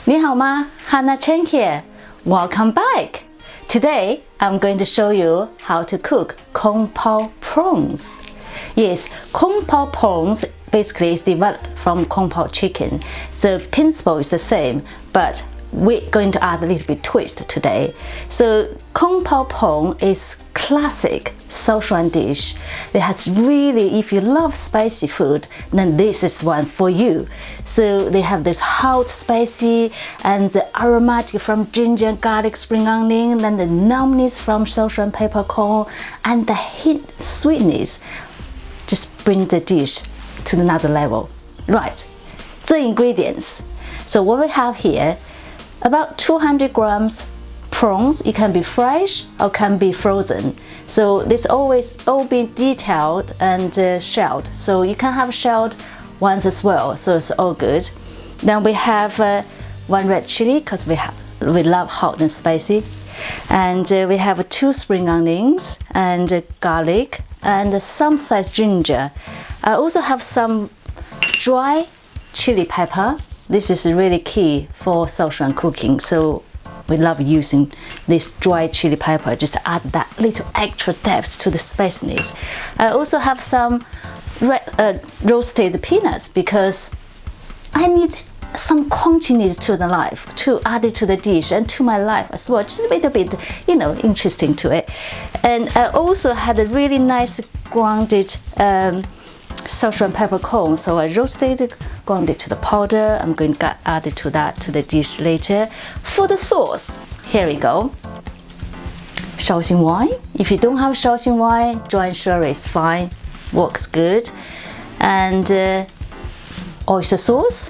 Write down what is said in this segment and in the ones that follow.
你好吗? Hannah Chen here. Welcome back. Today, I'm going to show you how to cook Pao Prawns. Yes, Pao Prawns basically is developed from Pao Chicken. The principle is the same, but we're going to add a little bit twist today. So Pao Prawns is classic Sichuan dish. It has really, if you love spicy food, then this is one for you. So they have this hot, spicy, and the aromatic from ginger, garlic, spring onion, then the numbness from Sichuan peppercorn, and the hint sweetness just bring the dish to another level. Right, the ingredients. So what we have here, about 200 grams prawns. It can be fresh or can be frozen. So this always all be detailed and shelled. So you can have shelled ones as well. So it's all good. Then we have one red chili because we love hot and spicy, and we have 2 spring onions and garlic and some sliced ginger. I also have some dry chili pepper. This is really key for Sichuan cooking. So we love using this dry chili pepper, just to add that little extra depth to the spiciness. I also have some roasted peanuts because I need some crunchiness to the life, to add it to the dish and to my life as well, just a little bit, interesting to it. And I also had a really nice grounded Sichuan peppercorn, so I roasted, ground it to the powder. I'm going to add it to the dish later. For the sauce, here we go. Shaoxing wine. If you don't have Shaoxing wine, dry sherry is fine, works good. And oyster sauce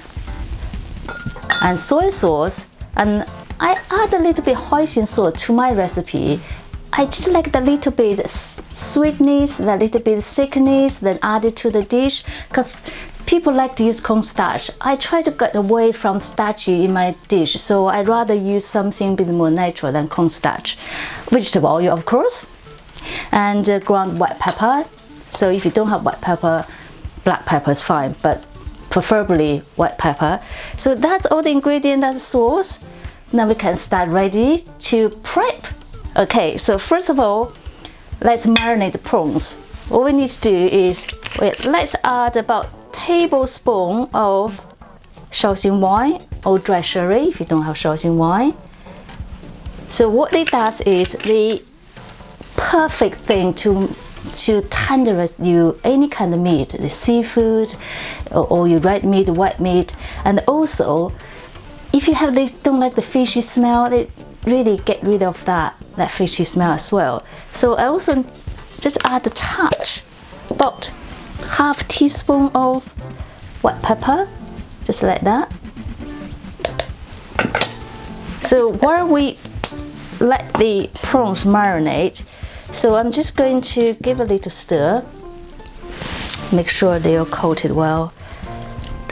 and soy sauce, and I add a little bit hoisin sauce to my recipe. I just like the little bit sweetness, the little bit thickness, then add it to the dish because people like to use cornstarch. I try to get away from starchy in my dish, so I'd rather use something a bit more natural than cornstarch. Vegetable oil, of course, and ground white pepper. So if you don't have white pepper, black pepper is fine, but preferably white pepper. So that's all the ingredients, that's sauce. Now we can start ready to prep. Okay, so first of all, let's marinate the prawns. What we need to do is, let's add about tablespoon of Shaoxing wine or dry sherry if you don't have Shaoxing wine. So what it does is the perfect thing to tenderize you any kind of meat, the seafood or your red meat, white meat, and also if you don't like the fishy smell, they really get rid of that fishy smell as well. So I also just add a touch, about half teaspoon of white pepper, just like that. So while we let the prawns marinate, so I'm just going to give a little stir, make sure they are coated well,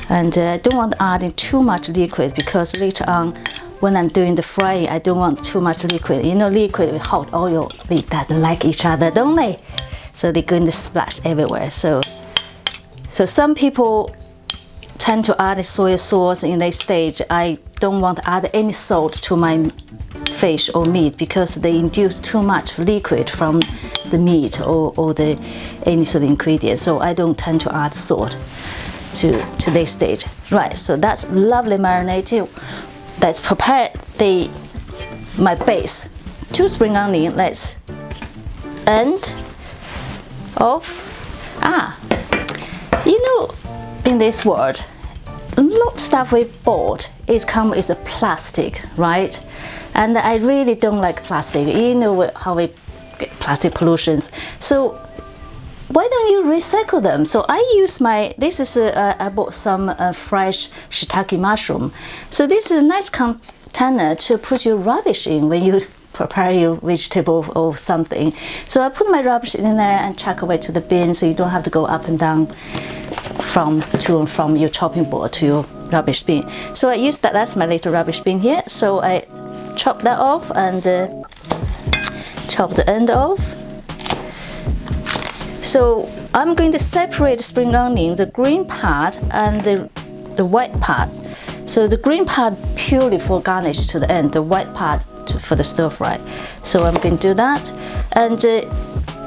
and I don't want to add in too much liquid because later on when I'm doing the frying, I don't want too much liquid. Liquid with hot oil, they don't like each other, don't they? So they're going to splash everywhere. So some people tend to add soy sauce in this stage. I don't want to add any salt to my fish or meat because they induce too much liquid from the meat or any sort of ingredient. So I don't tend to add salt to this stage. Right, so that's lovely marinated. Let's prepare my base. 2 spring onion, let's end off. In this world, a lot of stuff we bought come with a plastic, right? And I really don't like plastic. How we get plastic pollutions. So why don't you recycle them? So I use I bought some fresh shiitake mushroom. So this is a nice container to put your rubbish in when you prepare your vegetable or something. So I put my rubbish in there and chuck away to the bin, so you don't have to go up and down to and from your chopping board to your rubbish bin. So I use that's my little rubbish bin here. So I chop that off and chop the end off. So I'm going to separate the spring onion, the green part and the white part. So the green part purely for garnish to the end, the white part for the stir fry. So I'm going to do that. And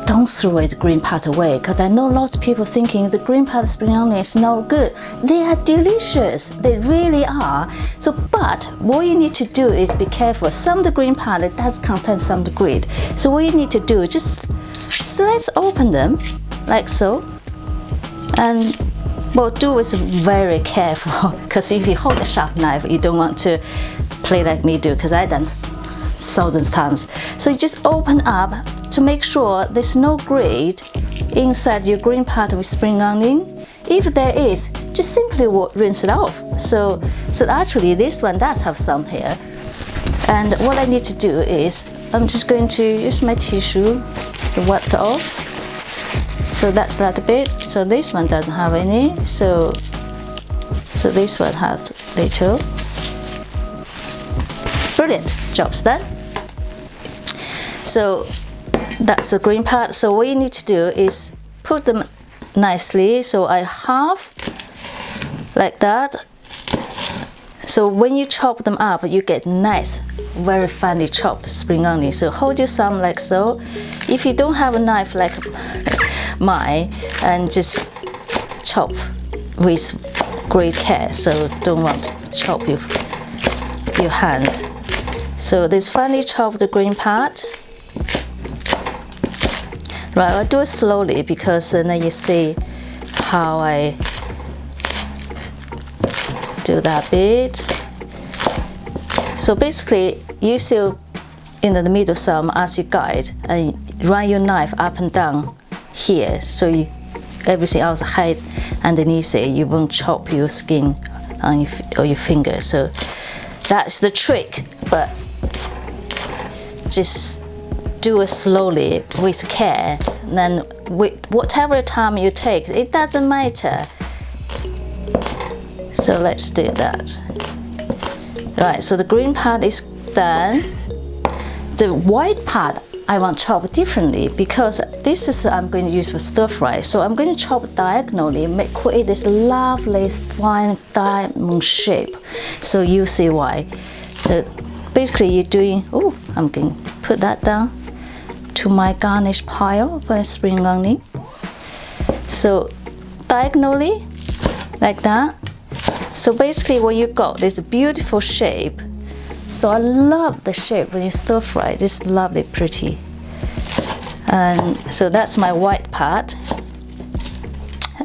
don't throw the green part away, because I know lots of people thinking the green part of spring onion is not good. They are delicious, they really are. So, but what you need to do is be careful. Some of the green part, it does contain some of the grit. So what you need to do is just slice open them like so, and well, do it very careful, because if you hold a sharp knife, you don't want to play like me do, because I've done thousands of times. So you just open up to make sure there's no grit inside your green part with spring onion. If there is, just simply rinse it off. So actually this one does have some here. And what I need to do is, I'm just going to use my tissue to wipe it off. So that's that a bit. So this one doesn't have any. So this one has little. Brilliant, job's done. So that's the green part. So what you need to do is put them nicely. So I half like that. So when you chop them up, you get nice, very finely chopped spring onion. So hold your thumb like so. If you don't have a knife like mine, and just chop with great care. So don't want to chop your hand. So this finely chop the green part. Right, I'll do it slowly, because then you see how I do that bit. So basically, you still in the middle thumb as your guide, and run your knife up and down here, so everything else hide underneath it. You won't chop your skin on your finger. So that's the trick, but just do it slowly with care. And then whatever time you take, it doesn't matter. So let's do that. Right, so the green part is done. The white part I want to chop differently, because this is I'm going to use for stir fry. So I'm going to chop diagonally, create this lovely fine diamond shape. So you see why. So basically you're doing, I'm going to put that down to my garnish pile for spring onion. So diagonally, like that. So basically what you got is a beautiful shape. So I love the shape when you stir fry, this lovely pretty. And so that's my white part.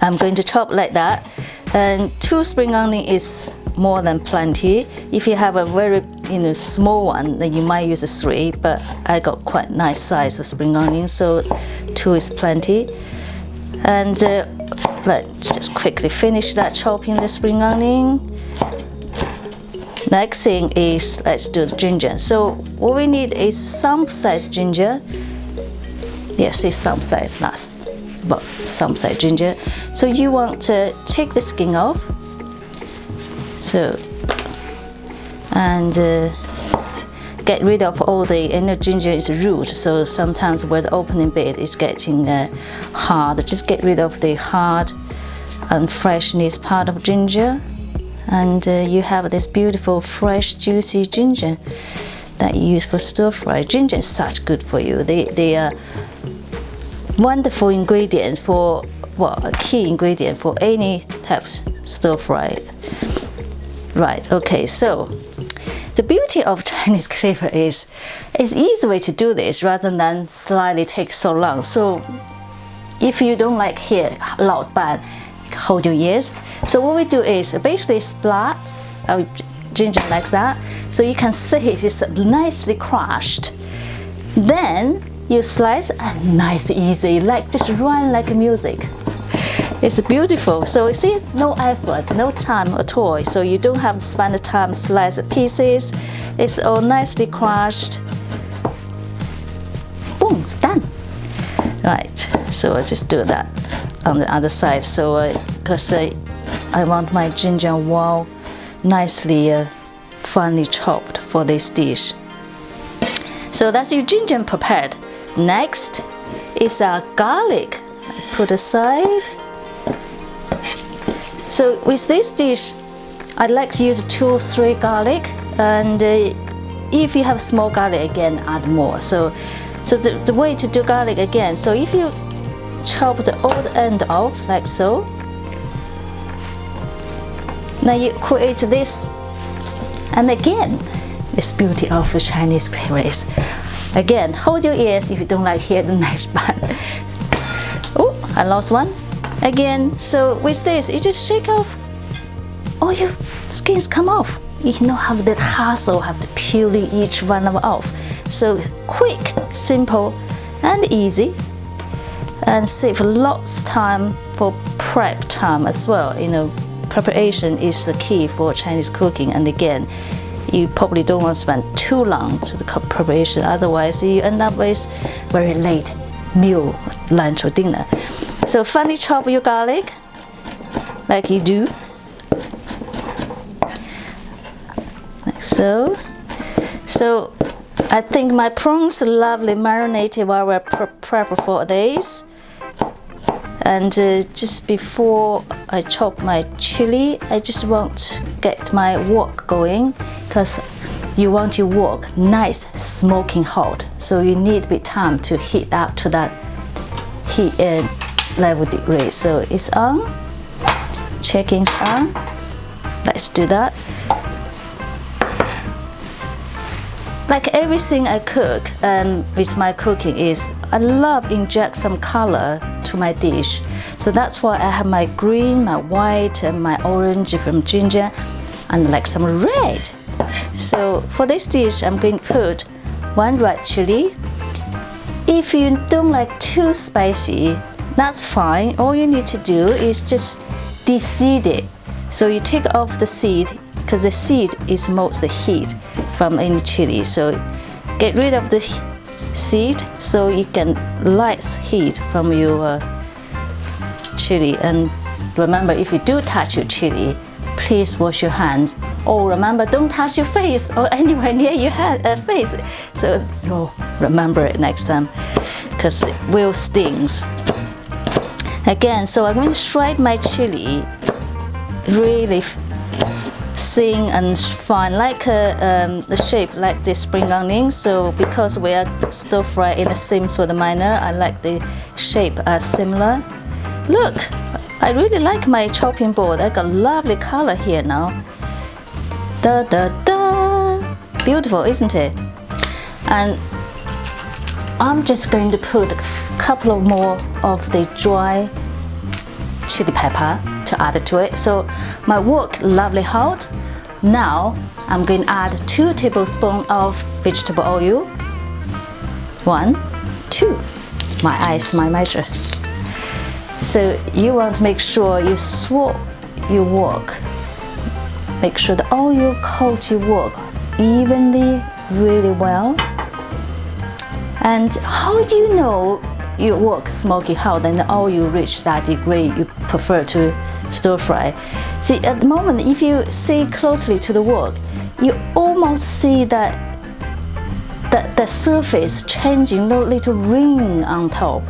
I'm going to chop like that. And 2 spring onion is more than plenty. If you have a very small one, then you might use a 3, but I got quite nice size of spring onion, so 2 is plenty. And let's just quickly finish that chopping the spring onion. Next thing is, let's do the ginger. So what we need is some size ginger. Yes, it's some size, not but some size ginger. So you want to take the skin off. So and get rid of all the ginger is root. So sometimes where the opening bit is getting hard, just get rid of the hard and freshness part of ginger. And you have this beautiful fresh juicy ginger that you use for stir fry. Ginger is such good for you. They are wonderful ingredients for, well, a key ingredient for any type of stir fry. Right, okay, so the beauty of Chinese flavor is it's easy way to do this rather than slightly take so long. So if you don't like hear loud bang, hold your ears. So what we do is basically splat our ginger like that, so you can see it's nicely crushed. Then you slice and nice easy, like just run like music. It's beautiful. So you see, no effort, no time at all. So you don't have to spend the time slice pieces. It's all nicely crushed. Boom, it's done. Right, so I just do that on the other side. So because I want my ginger well nicely finely chopped for this dish. So that's your ginger prepared. Next is our garlic. Put aside. So with this dish, I'd like to use 2 or 3 garlic, and if you have small garlic, again add more. So the way to do garlic again, so if you chop the old end off like so, now you create this, and again, this beauty of the Chinese flavors. Again, hold your ears if you don't like hear the nice bun. Oh, I lost one. Again, so with this, you just shake off all your skins come off. You don't have that hassle, have to peeling each one of them off. So quick, simple, and easy, and save lots of time for prep time as well. You know, preparation is the key for Chinese cooking. And again, you probably don't want to spend too long to the preparation, otherwise you end up with very late meal, lunch or dinner. So finely chop your garlic like you do, like so. So I think my prawns are lovely marinated while we're prepping for days. And just before I chop my chili, I just want to get my wok going, because you want your wok nice smoking hot. So you need a bit time to heat up to that heat level degree. So it's on, checking's on. Let's do that. Like everything I cook and with my cooking is, I love inject some color to my dish. So that's why I have my green, my white, and my orange from ginger, and like some red. So for this dish, I'm going to put 1 red chili. If you don't like too spicy, that's fine. All you need to do is just de-seed it. So you take off the seed, because the seed is most the heat from any chili. So get rid of the seed so you can light heat from your chili. And remember, if you do touch your chili, please wash your hands. Or remember, don't touch your face or anywhere near your face. So you'll remember it next time, because it will stings. Again, so I'm going to shred my chili really thin and fine, like the shape like this spring onion. So because we are stir fry in the same sort of manner, I like the shape similar. Look, I really like my chopping board. I got lovely color here now. Da da da, beautiful, isn't it? And I'm just going to put a couple of more of the dry chili pepper to add to it. So my wok lovely hot. Now I'm going to add 2 tablespoons of vegetable oil. 1, 2. My eyes, my measure. So you want to make sure you swap your wok. Make sure the oil coats your wok evenly, really well. And how do you know your wok smoky hot and the oil reach that degree you prefer to stir fry? See, at the moment, if you see closely to the wok, you almost see that the surface changing, little ring on top.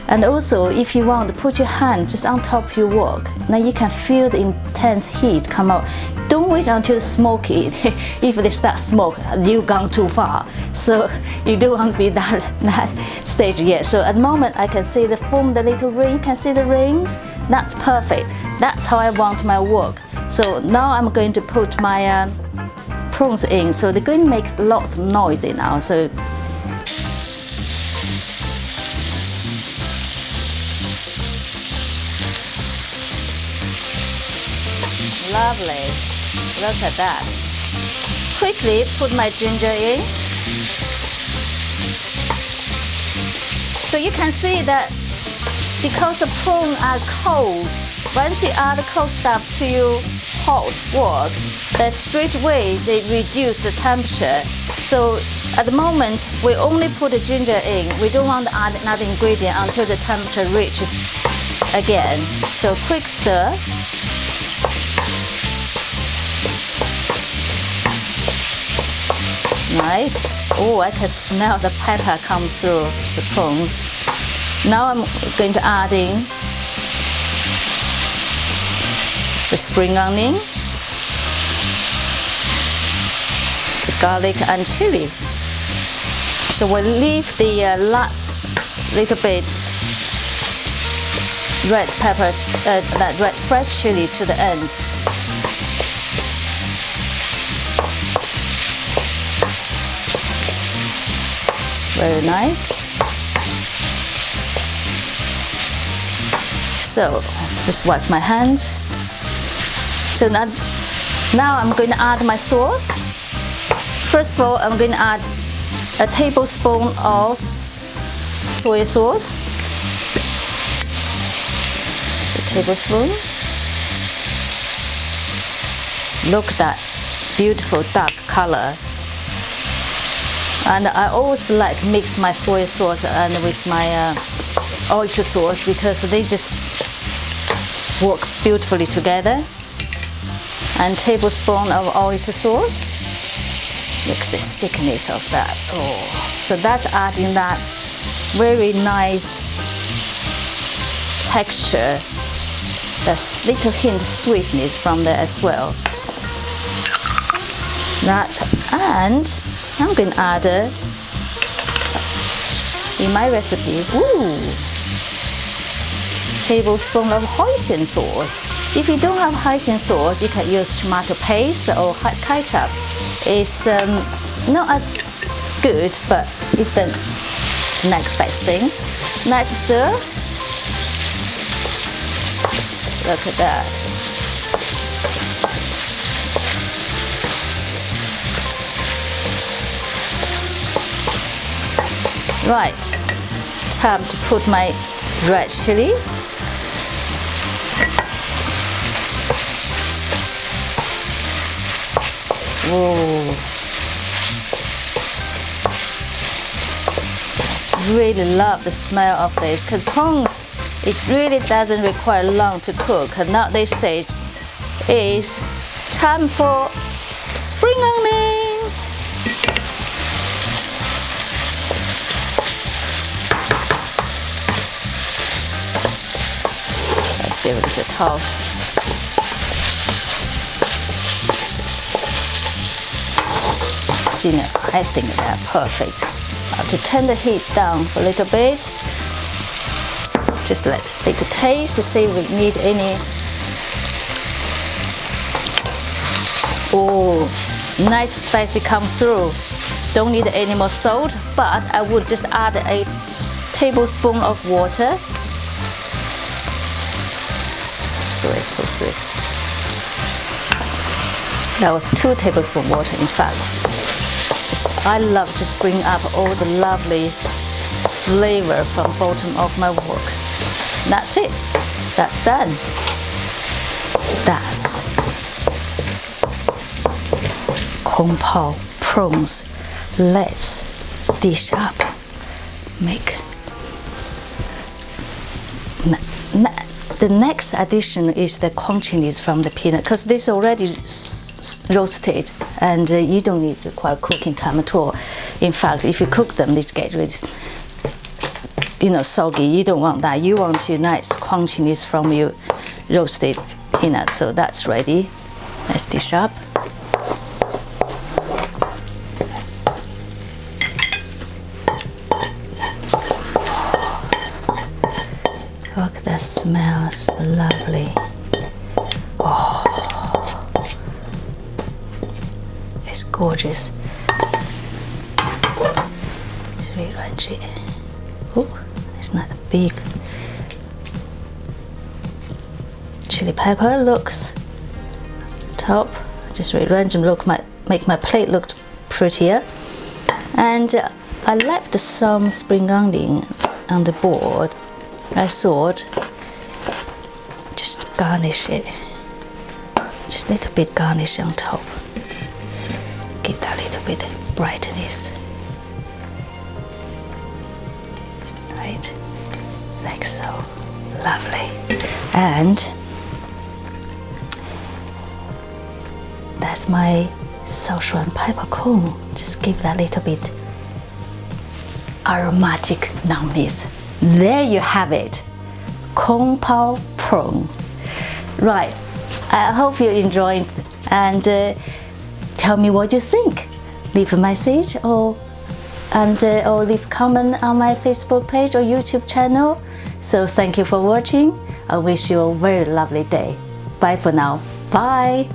And also, if you want to put your hand just on top of your wok, now you can feel the intense heat come out. Don't wait until smoky. If they start smoke, you've gone too far. So you don't want to be that stage yet. So at the moment, I can see the foam, the little ring. You can see the rings. That's perfect. That's how I want my wok. So now I'm going to put my prawns in. So they're going to make lots of noise now. So lovely. Look at that. Quickly put my ginger in. So you can see that because the prawns are cold, once you add cold stuff to your hot wok, that straight away they reduce the temperature. So at the moment, we only put the ginger in. We don't want to add another ingredient until the temperature reaches again. So quick stir. Nice. Oh, I can smell the pepper come through the prawns. Now I'm going to add in the spring onion. the garlic and chili. So we'll leave the last little bit red pepper, that red fresh chili to the end. Very nice. So just wipe my hands. So now I'm going to add my sauce. First of all, I'm going to add a tablespoon of soy sauce. A tablespoon. Look at that beautiful dark color. And I always like mix my soy sauce and with my oyster sauce because they just work beautifully together. And tablespoon of oyster sauce. Look at the thickness of that. Oh, so that's adding that very nice texture. There's little hint of sweetness from there as well. That, and I'm going to add in my recipe, tablespoon of hoisin sauce. If you don't have hoisin sauce, you can use tomato paste or ketchup. It's not as good, but it's the next best thing. Nice stir. Look at that. Right, time to put my red chili. Whoa. Really love the smell of this because prawns, it really doesn't require long to cook. And now this stage is time for spring onion. Let's give it a toss. I think they're perfect. I have to turn the heat down a little bit. Just let it taste to see if we need any. Oh, nice spicy comes through. Don't need any more salt, but I would just add a tablespoon of water. That was 2 tablespoons water, in fact. I love just bring up all the lovely flavor from bottom of my wok. That's it. That's done. That's Kung Pao prawns. Let's dish up. Make. The next addition is the corn chilies from the peanut, because this is already roasted and you don't need to require cooking time at all. In fact, if you cook them, they get really, soggy. You don't want that. You want your nice corn chilies from your roasted peanuts. So that's ready. Let's dish up. Look, that smells lovely. Oh, it's gorgeous. Just rearrange it. Oh, it's not big. Chili pepper looks top. Just rearrange them. Make my plate look prettier. And I left some spring onion on the board. I thought just garnish it, just a little bit garnish on top, give that little bit of brightness, right, like so, lovely. And that's my Sichuan peppercorn, just give that little bit aromatic numbness. There you have it, Kung Pao prawn. Right, I hope you enjoyed and tell me what you think. leave a message or leave comment on my Facebook page or YouTube channel. So thank you for watching. I wish you a very lovely day. Bye for now. Bye.